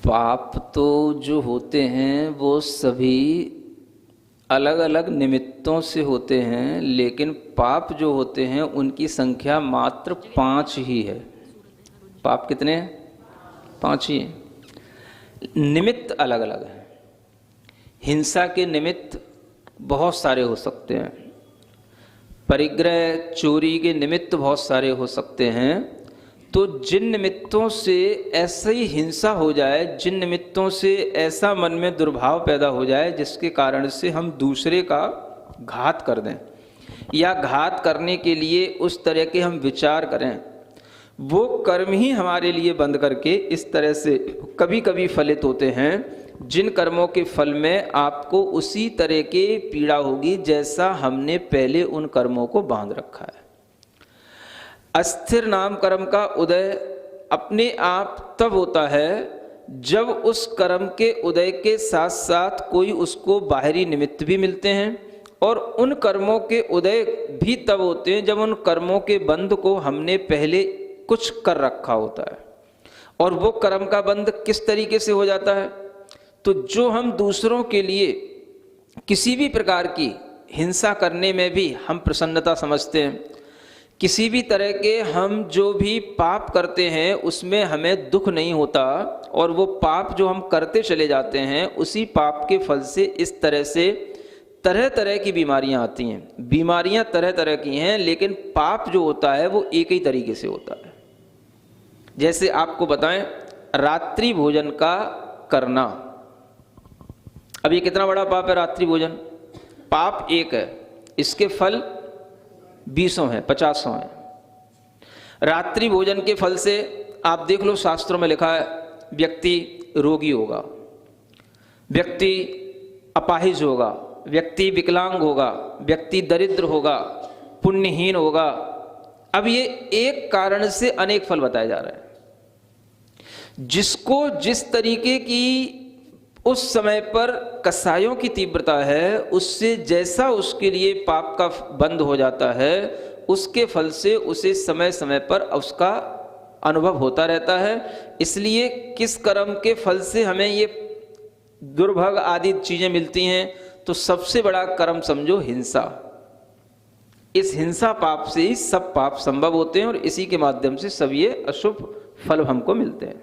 पाप तो जो होते हैं वो सभी अलग अलग निमित्तों से होते हैं, लेकिन पाप जो होते हैं उनकी संख्या मात्र 5 ही है। पाप कितने हैं? 5 ही हैं। निमित्त अलग अलग हैं। हिंसा के निमित्त बहुत सारे हो सकते हैं, परिग्रह चोरी के निमित्त बहुत सारे हो सकते हैं। तो जिन निमित्तों से ऐसी हिंसा हो जाए, जिन निमित्तों से ऐसा मन में दुर्भाव पैदा हो जाए जिसके कारण से हम दूसरे का घात कर दें या घात करने के लिए उस तरह के हम विचार करें, वो कर्म ही हमारे लिए बंद करके इस तरह से कभी कभी फलित होते हैं जिन कर्मों के फल में आपको उसी तरह की पीड़ा होगी जैसा हमने पहले उन कर्मों को बांध रखा है। अस्थिर नाम कर्म का उदय अपने आप तब होता है जब उस कर्म के उदय के साथ साथ कोई उसको बाहरी निमित्त भी मिलते हैं, और उन कर्मों के उदय भी तब होते हैं जब उन कर्मों के बंध को हमने पहले कुछ कर रखा होता है। और वो कर्म का बंध किस तरीके से हो जाता है? तो जो हम दूसरों के लिए किसी भी प्रकार की हिंसा करने में भी हम प्रसन्नता समझते हैं, किसी भी तरह के हम जो भी पाप करते हैं उसमें हमें दुख नहीं होता, और वो पाप जो हम करते चले जाते हैं उसी पाप के फल से इस तरह से तरह तरह की बीमारियां आती हैं। बीमारियां तरह तरह की हैं, लेकिन पाप जो होता है वो एक ही तरीके से होता है। जैसे आपको बताएं, रात्रि भोजन का करना, अब ये कितना बड़ा पाप है? रात्रि भोजन पाप एक है, इसके फल 20 हैं, 50 हैं। रात्रि भोजन के फल से आप देख लो, शास्त्रों में लिखा है व्यक्ति रोगी होगा, व्यक्ति अपाहिज होगा, व्यक्ति विकलांग होगा, व्यक्ति दरिद्र होगा, पुण्यहीन होगा। अब ये एक कारण से अनेक फल बताए जा रहे हैं। जिसको जिस तरीके की उस समय पर कसायों की तीव्रता है, उससे जैसा उसके लिए पाप का बंध हो जाता है, उसके फल से उसे समय समय पर उसका अनुभव होता रहता है। इसलिए किस कर्म के फल से हमें ये दुर्भग आदि चीजें मिलती हैं? तो सबसे बड़ा कर्म समझो हिंसा। इस हिंसा पाप से ही सब पाप संभव होते हैं, और इसी के माध्यम से सब ये अशुभ फल हमको मिलते हैं।